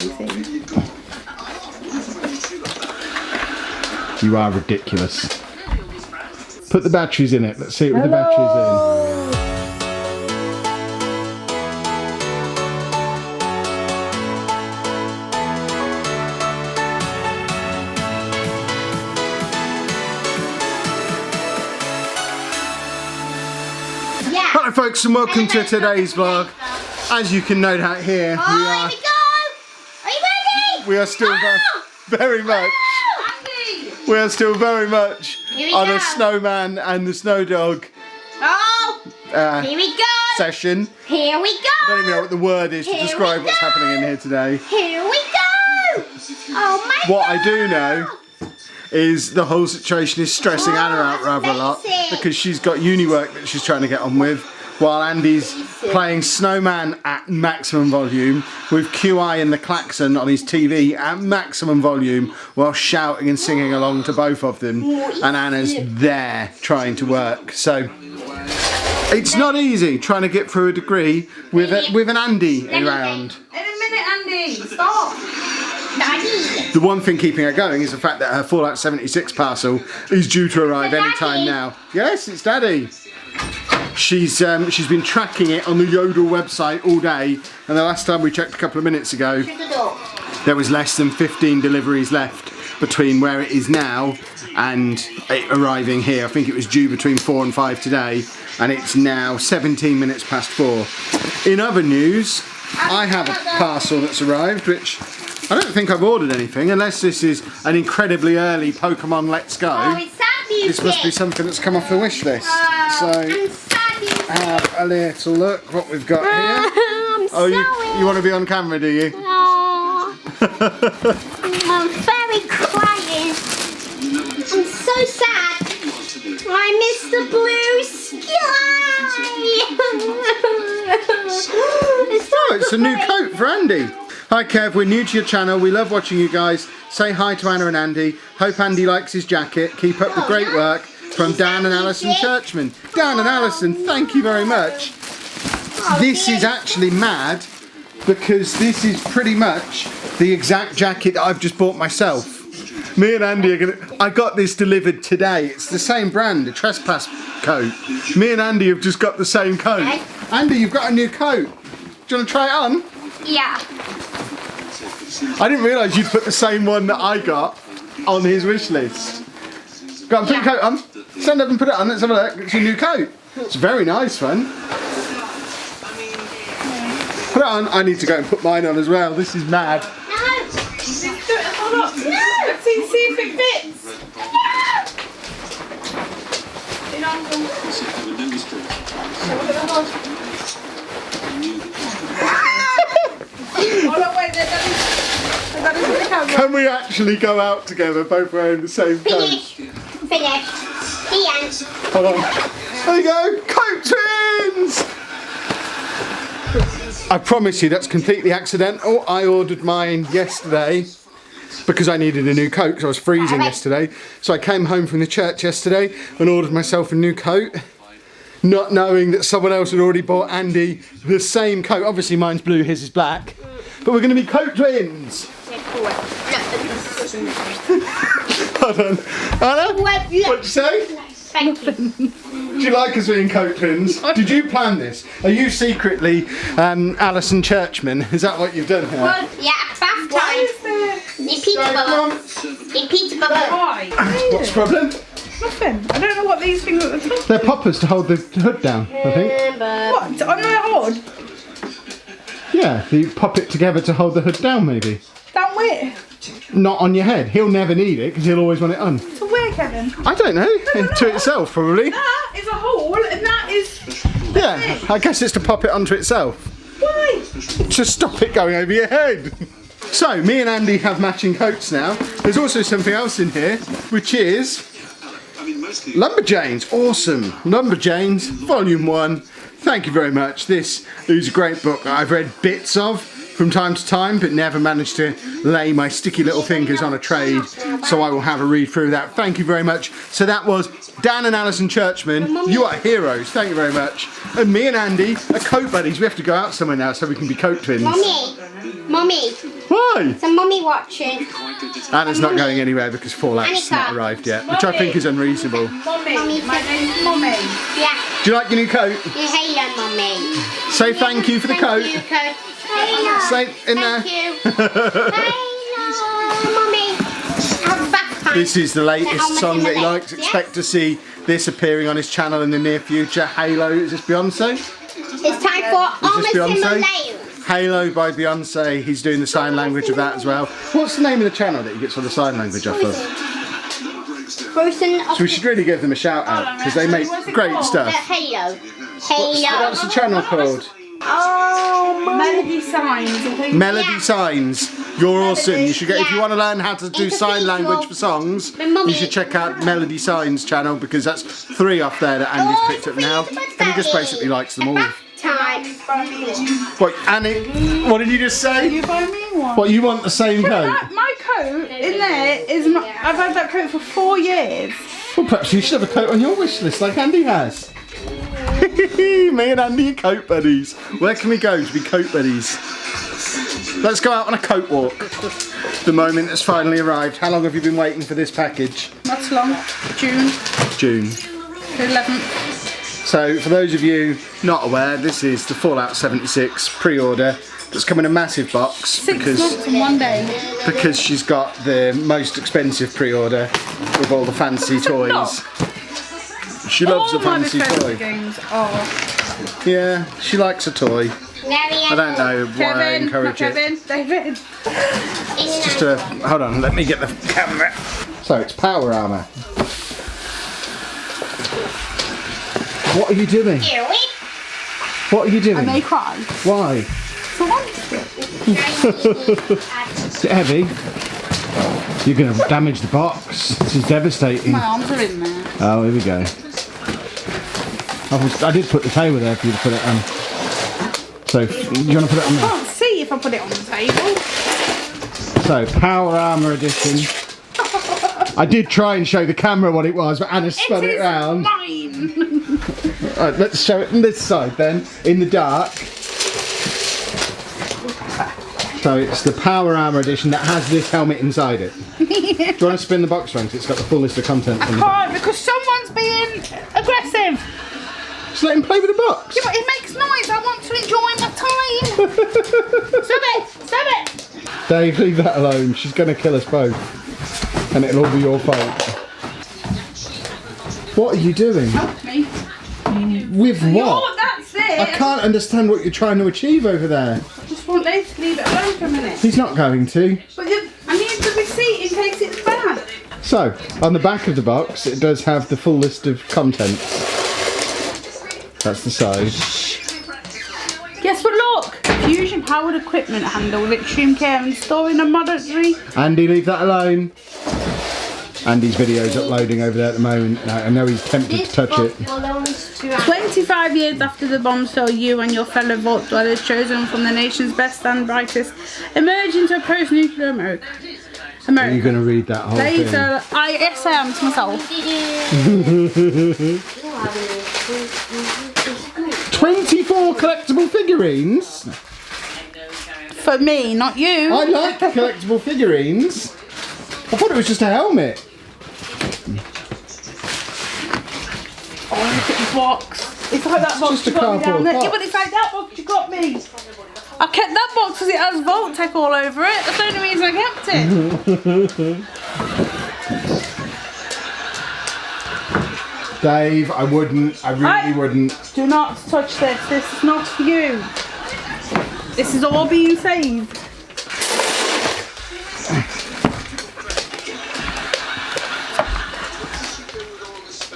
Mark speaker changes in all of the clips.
Speaker 1: You are ridiculous. Put the batteries in it. Let's see it with the batteries in. Hello folks and welcome to today's vlog. As you can no doubt hear,
Speaker 2: Are you ready?
Speaker 1: we are still very much on a snowman and the snow dog
Speaker 2: Here we go.
Speaker 1: session.
Speaker 2: Here we go.
Speaker 1: I don't even know what the word is to describe what's happening in here today.
Speaker 2: Here we go. Oh my
Speaker 1: What
Speaker 2: God.
Speaker 1: I do know is the whole situation is stressing Anna out rather a lot because she's got uni work that she's trying to get on with, while Andy's playing Snowman at maximum volume with QI and the klaxon on his TV at maximum volume while shouting and singing along to both of them, and Anna's there trying to work. So it's not easy trying to get through a degree with an Andy around.
Speaker 3: In a minute, Andy, stop.
Speaker 2: Daddy.
Speaker 1: The one thing keeping her going is the fact that her Fallout 76 parcel is due to arrive any time now. Yes, it's Daddy. She's been tracking it on the Yodel website all day, and the last time we checked a couple of minutes ago, there was less than 15 deliveries left between where it is now and it arriving here. I think it was due between 4 and 5 today, and it's now 17 minutes past 4. In other news, I have a parcel that's arrived, which I don't think I've ordered anything, unless this is an incredibly early Pokemon Let's Go.
Speaker 2: Oh, it's that music.
Speaker 1: This must be something that's come off the wish list. So have a little look what we've got here.
Speaker 2: Oh,
Speaker 1: you want to be on camera, do you?
Speaker 2: Oh, I'm very crying. I'm so sad. I miss the blue sky.
Speaker 1: It's a new coat for Andy. Hi Kev, we're new to your channel. We love watching you guys. Say hi to Anna and Andy. Hope Andy likes his jacket. Keep up the great work. From Dan and Alison Churchman. Dan and Alison, thank you very much. This is actually mad because this is pretty much the exact jacket that I've just bought myself. Me and Andy are I got this delivered today. It's the same brand, a Trespass coat. Me and Andy have just got the same coat.
Speaker 2: Okay.
Speaker 1: Andy, you've got a new coat. Do you want to try it on?
Speaker 2: Yeah.
Speaker 1: I didn't realise you'd put the same one that I got on his wish list. Go on, put your coat on. Stand up and put it on. Let's have a look. It's your new coat. It's a very nice one. Put it on. I need to go and put mine on as well. This is mad.
Speaker 2: No.
Speaker 3: Hold up.
Speaker 2: No.
Speaker 3: Let's see if it fits. Hold on, wait, Daddy's in the camera.
Speaker 1: Can we actually go out together, both wearing the same coat?
Speaker 2: Finish. The end.
Speaker 1: Hold on. There you go. Coat twins! I promise you that's completely accidental. I ordered mine yesterday because I needed a new coat because I was freezing yesterday. So I came home from the church yesterday and ordered myself a new coat, not knowing that someone else had already bought Andy the same coat. Obviously mine's blue, his is black. But we're going to be coat twins. Hold on. Anna, what'd you say?
Speaker 2: Thank you.
Speaker 1: Do you like us being coat twins? Did you plan this? Are you secretly Alison Churchman? Is that what you've done here?
Speaker 2: Well, yeah, bath time. In Peterborough. In Peterborough.
Speaker 3: Why?
Speaker 1: What's the problem?
Speaker 3: Nothing. I don't know what these things are at the top.
Speaker 1: They're poppers to hold the hood down, I think.
Speaker 3: What? On my hood?
Speaker 1: Yeah, you pop it together to hold the hood down, maybe.
Speaker 3: Down where?
Speaker 1: Not on your head. He'll never need it because he'll always want it on.
Speaker 3: To where, Kevin?
Speaker 1: I don't know. To itself, probably.
Speaker 3: That is a hole, and that is...
Speaker 1: Yeah, I guess it's to pop it onto itself.
Speaker 3: Why?
Speaker 1: To stop it going over your head. So, me and Andy have matching coats now. There's also something else in here, which is Lumberjanes. Awesome. Lumberjanes, Volume 1. Thank you very much. This is a great book that I've read bits of from time to time, but never managed to lay my sticky little fingers on a trade, so I will have a read through that. Thank you very much. So that was Dan and Alison Churchman. You are heroes, thank you very much. And me and Andy are coat buddies. We have to go out somewhere now so we can be coat twins.
Speaker 2: Mummy.
Speaker 1: Why?
Speaker 2: So Mummy watching.
Speaker 1: Anna's not going anywhere because Fallout's not arrived yet, which I think is unreasonable.
Speaker 3: Mummy. My name's Mummy.
Speaker 2: Yeah.
Speaker 1: Do you like your new coat?
Speaker 2: Hello, Mummy.
Speaker 1: Say thank you for the coat.
Speaker 2: Hello.
Speaker 1: Say in there.
Speaker 2: Thank you. Hello, Mummy. Have a bath time.
Speaker 1: This is the latest song that he likes. Expect to see this appearing on his channel in the near future. Halo, is this Beyonce?
Speaker 2: It's time for Almost Similar.
Speaker 1: Halo by Beyonce. He's doing the sign language of that as well. What's the name of the channel that he gets all the sign language off of? So we should really give them a shout out because they make great stuff.
Speaker 2: Halo.
Speaker 1: What's the channel called?
Speaker 3: Oh, Melody Signs.
Speaker 1: Melody Signs. You're awesome. You should get, if you want to learn how to do sign language for songs, you should check out Melody Signs channel because that's 3 off there that Andy's picked up now, and he just basically likes them all.
Speaker 2: Time.
Speaker 1: Wait, Annie, what did you just say?
Speaker 3: You buy me one.
Speaker 1: What, you want the same coat?
Speaker 3: My coat in there is not. I've had that coat for 4 years.
Speaker 1: Well, perhaps you should have a coat on your wish list like Andy has. Me and Andy are coat buddies. Where can we go to be coat buddies? Let's go out on a coat walk. The moment has finally arrived. How long have you been waiting for this package?
Speaker 3: Not so long. June.
Speaker 1: June.
Speaker 3: The 11th.
Speaker 1: So, for those of you not aware, this is the Fallout 76 pre-order that's come in a massive box
Speaker 3: 6 months and 1 day.
Speaker 1: because she's got the most expensive pre-order with all the fancy toys. She loves a fancy toy.
Speaker 3: Games are.
Speaker 1: Yeah, she likes a toy. I don't know why I encourage it.
Speaker 3: David.
Speaker 1: It's just a... Hold on, let me get the camera. So, it's power armour. What are you doing? What are you doing?
Speaker 3: I may cry.
Speaker 1: Why?
Speaker 3: For once.
Speaker 1: Is it heavy? You're going to damage the box. This is devastating.
Speaker 3: My arms are in there.
Speaker 1: Oh, here we go. I did put the table there for you to put it on. So, do you want to put it on
Speaker 3: I
Speaker 1: there?
Speaker 3: can't see if I put it on the table.
Speaker 1: So, Power Armour Edition. I did try and show the camera what it was, but Anna spun it round.
Speaker 3: Mine.
Speaker 1: Right, let's show it on this side then, in the dark. So it's the Power Armour Edition that has this helmet inside it. Do you want to spin the box around? 'Cause it's got the full list of contents.
Speaker 3: I can't because someone's being aggressive.
Speaker 1: Just let him play with the box.
Speaker 3: Yeah, but it makes noise. I want to enjoy my time. Stop it! Stop it!
Speaker 1: Dave, leave that alone. She's going to kill us both. And it'll all be your fault. What are you doing?
Speaker 3: Help me.
Speaker 1: With what?
Speaker 3: Oh, that's it.
Speaker 1: I can't understand what you're trying to achieve over there.
Speaker 3: I just want Dave to leave it alone for a minute.
Speaker 1: He's not going to.
Speaker 3: But I need the receipt in case it's bad.
Speaker 1: So, on the back of the box, it does have the full list of contents. That's the side.
Speaker 3: Guess what? Look, fusion powered equipment handle with extreme care and storing a monetary.
Speaker 1: Andy, leave that alone. Andy's video's uploading over there at the moment. I know he's tempted to touch it.
Speaker 3: 25 years after the bombshell, you and your fellow vault dwellers, chosen from the nation's best and brightest, emerge into a post-nuclear America.
Speaker 1: Are you going to read that whole thing?
Speaker 3: Later, yes, I am to myself.
Speaker 1: 24 collectible figurines?
Speaker 3: For me, not you.
Speaker 1: I like collectible figurines. I thought it was just a helmet.
Speaker 3: Oh, look at the box. It's like that box
Speaker 1: just a
Speaker 3: you got me down
Speaker 1: cardboard
Speaker 3: there.
Speaker 1: box.
Speaker 3: Yeah, but it's like that box you got me. I kept that box because it has Vault-Tec all over it. That's the only reason I kept it.
Speaker 1: Dave, I wouldn't. I really wouldn't.
Speaker 3: Do not touch this. This is not for you. This is all being saved.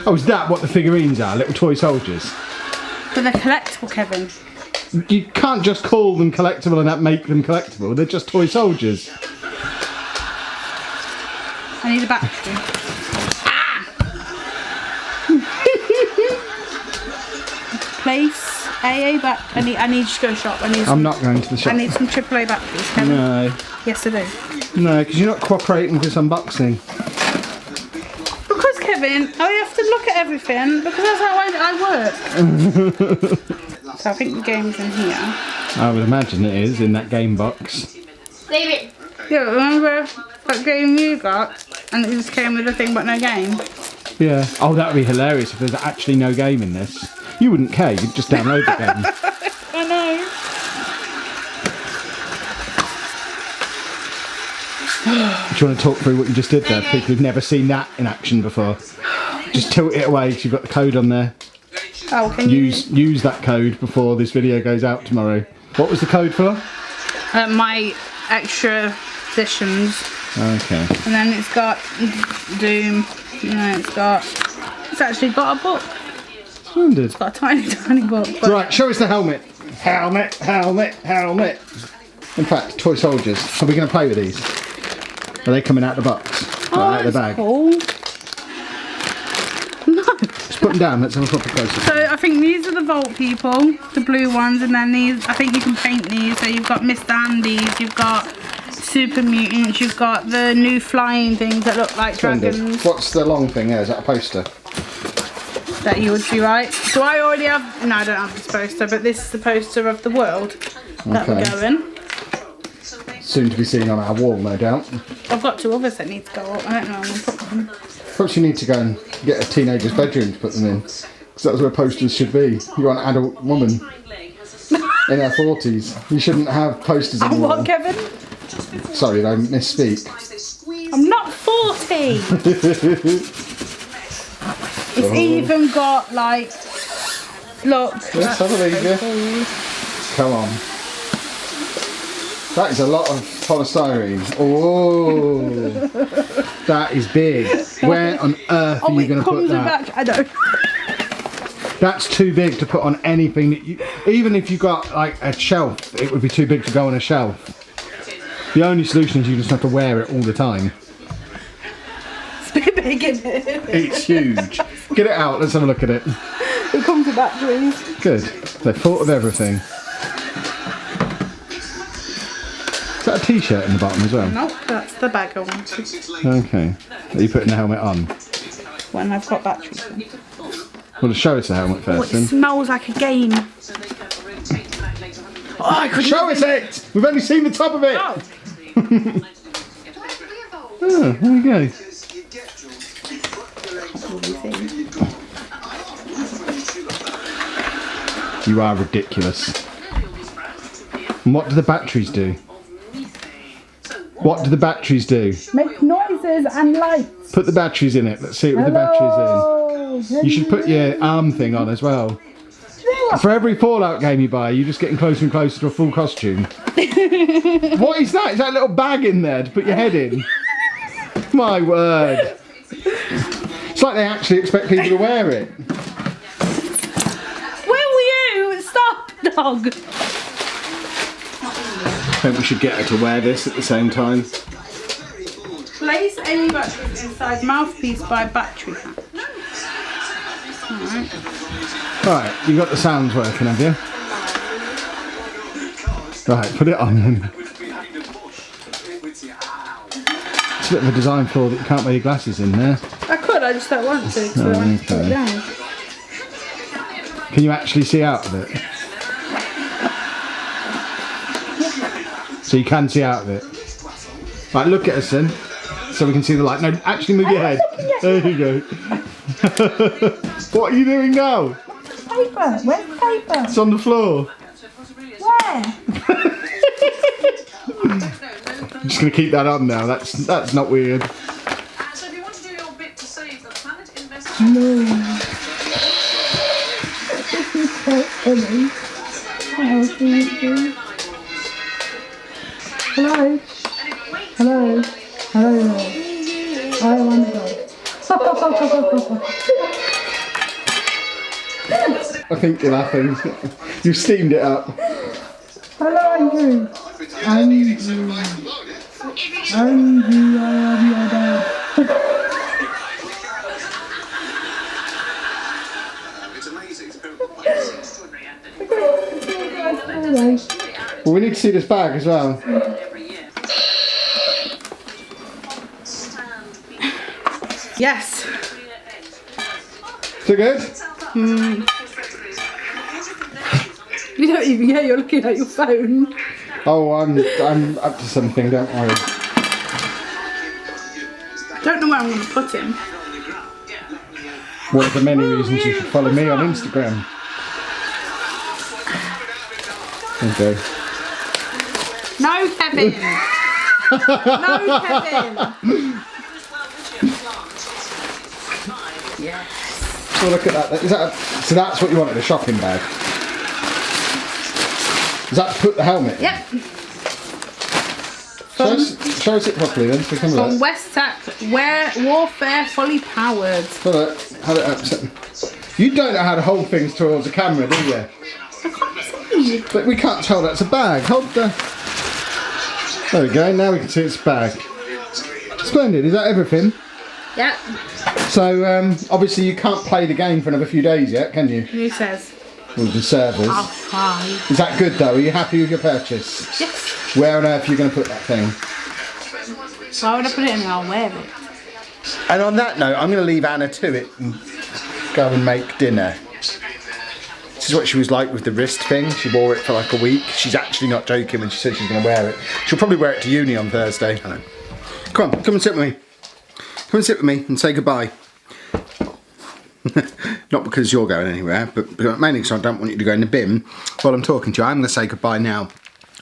Speaker 1: Oh, is that what the figurines are? Little toy soldiers?
Speaker 3: But they're collectible, Kevin.
Speaker 1: You can't just call them collectible and that make them collectible. They're just toy soldiers.
Speaker 3: I need a battery. Place AA back. I need to go shop.
Speaker 1: I'm not going to the shop.
Speaker 3: I need some AAA batteries, Kevin.
Speaker 1: No.
Speaker 3: Yes, I do.
Speaker 1: No, because you're not cooperating with this unboxing.
Speaker 3: Because, Kevin, I have to look at everything because that's how I work. So I think the game's in here.
Speaker 1: I would imagine it is in that game box.
Speaker 2: David.
Speaker 3: Yeah, remember that game you got and it just came with a thing but no game?
Speaker 1: Yeah. Oh, that would be hilarious if there's actually no game in this. You wouldn't care, you'd just download the game.
Speaker 3: I know.
Speaker 1: Do you want to talk through what you just did there? People who've never seen that in action before. Just tilt it away because you've got the code on there.
Speaker 3: Oh, can you
Speaker 1: use that code before this video goes out tomorrow. What was the code for?
Speaker 3: my extra editions.
Speaker 1: Okay.
Speaker 3: And then it's got Doom. And then it's actually got a book.
Speaker 1: Splendid.
Speaker 3: It's got a tiny book. But
Speaker 1: Right, show us the helmet. Helmet. In fact, toy soldiers. Are we going to play with these? Are they coming out the box? Out of the bag?
Speaker 3: Cool. No.
Speaker 1: Let's put them down. Let's have a proper close up.
Speaker 3: So I think these are the Vault people, the blue ones, and then these, I think you can paint these. So you've got Mr. Andes, you've got Super Mutants, you've got the new flying things that look like dragons.
Speaker 1: What's the long thing there? Is that a poster?
Speaker 3: That you would see, right? So I already have, no, I don't have this poster, but this is the poster of the world that we're going.
Speaker 1: Soon to be seen on our wall, no doubt.
Speaker 3: I've got two others that need to go up. I don't know where I'm going to put them.
Speaker 1: Perhaps you need to go and get a teenager's bedroom to put them in. Because that's where posters should be. You're an adult woman in her 40s. You shouldn't have posters
Speaker 3: And
Speaker 1: anymore.
Speaker 3: what, Kevin?
Speaker 1: Sorry, I misspeak.
Speaker 3: I'm not 40! It's even got, like, look.
Speaker 1: Let's have a leave you. Come on. That is a lot of polystyrene. Oh, that is big. Where on earth are you going to put that?
Speaker 3: I know.
Speaker 1: That's too big to put on anything that you. Even if you got like a shelf, it would be too big to go on a shelf. The only solution is you just have to wear it all the time.
Speaker 3: It's a bit big, isn't it?
Speaker 1: It's huge. Get it out. Let's have a look at it.
Speaker 3: It comes with batteries.
Speaker 1: Good. They thought of everything. Is that a t-shirt in the bottom as well?
Speaker 3: No, that's the bag I wanted.
Speaker 1: Okay. Are you putting the helmet on?
Speaker 3: When I've got batteries in.
Speaker 1: Well, show us the helmet
Speaker 3: Oh,
Speaker 1: first
Speaker 3: it
Speaker 1: then.
Speaker 3: smells like a game. Oh, I couldn't
Speaker 1: Show us it! We've only seen the top of it!
Speaker 3: Oh.
Speaker 1: Oh, there we go. You are ridiculous. And what do the batteries do? What do the batteries do?
Speaker 3: Make noises and lights.
Speaker 1: Put the batteries in it. Let's see it with the batteries in. You should put your arm thing on as well. For every Fallout game you buy, you're just getting closer and closer to a full costume. What is that? Is that a little bag in there to put your head in? My word. It's like they actually expect people to wear it.
Speaker 3: Will you stop, dog?
Speaker 1: I think we should get her to wear this at the same time.
Speaker 3: Place any batteries inside mouthpiece by battery hatch. Alright.
Speaker 1: Right, you got the sounds working, have you? Right, put it on then. It's a bit of a design flaw that you can't wear your glasses in there.
Speaker 3: I could, I just don't want to. So I want to put it down.
Speaker 1: Can you actually see out of it? So you can see out of it. Right, look at us then, so we can see the light. No, actually move your head. There you go. What are you doing now?
Speaker 3: Paper, where's the paper?
Speaker 1: It's on the floor.
Speaker 3: Where?
Speaker 1: I'm just going to keep that on now. That's not weird.
Speaker 4: So if you want to do your bit to save the planet, invest
Speaker 3: Hello? Hello? Hello? I want to go.
Speaker 1: I think you're laughing. You've steamed it up.
Speaker 3: Hello, Andrew. Andrew, I love your dad.
Speaker 4: It's amazing. It's extraordinary.
Speaker 1: see this bag as well.
Speaker 3: Yes.
Speaker 1: Is it good?
Speaker 3: You don't even care, you're looking at your phone.
Speaker 1: Oh, I'm up to something, don't worry.
Speaker 3: Don't know where I'm going to put him.
Speaker 1: One of the many reasons you should follow me on Instagram. Okay.
Speaker 3: No, Kevin. No, Kevin. Yes.
Speaker 1: Oh, look at that. So that's what you wanted, a shopping bag. Is that to put the helmet in?
Speaker 3: Yep.
Speaker 1: Show us it properly then. So come
Speaker 3: From
Speaker 1: look.
Speaker 3: Westac, Warfare Fully Powered.
Speaker 1: Look, have it up. You don't know how to hold things towards the camera, do you?
Speaker 3: I can't see.
Speaker 1: But we can't tell that's a bag. Hold the... There we go, now we can see it's a bag. Splendid, is that everything?
Speaker 3: Yep.
Speaker 1: So, obviously you can't play the game for another few days yet, can you?
Speaker 3: Who says?
Speaker 1: With the servers.
Speaker 3: I'll try.
Speaker 1: Is that good though? Are you happy with your purchase?
Speaker 3: Yes.
Speaker 1: Where on earth are you going to put that thing?
Speaker 3: Why would I put it in and I'll wear it?
Speaker 1: And on that note, I'm going to leave Anna to it and go and make dinner. This is what she was like with the wrist thing. She wore it for like a week. She's actually not joking when she said she's going to wear it. She'll probably wear it to uni on Thursday. Come on, come and sit with me. Come and sit with me and say goodbye. Not because you're going anywhere, but mainly because I don't want you to go in the bin while I'm talking to you. I'm going to say goodbye now.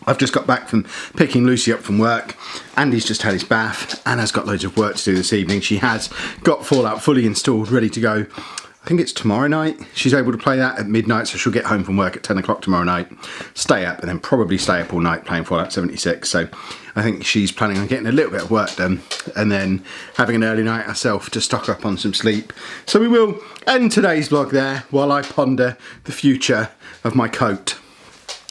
Speaker 1: I've just got back from picking Lucy up from work. Andy's just had his bath. Anna's got loads of work to do this evening. She has got Fallout fully installed, ready to go. I think it's tomorrow night. She's able to play that at midnight, so she'll get home from work at 10 o'clock tomorrow night, stay up, and then probably stay up all night playing Fallout 76. So I think she's planning on getting a little bit of work done and then having an early night herself to stock up on some sleep. So we will end today's vlog there while I ponder the future of my coat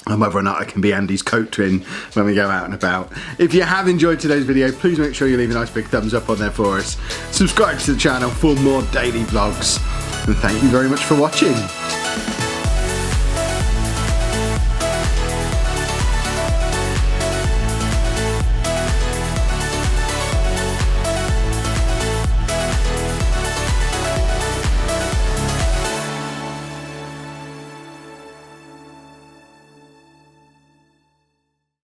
Speaker 1: and whether or not I can be Andy's coat twin when we go out and about. If you have enjoyed today's video, please make sure you leave a nice big thumbs up on there for us. Subscribe to the channel for more daily vlogs. And thank you very much for watching.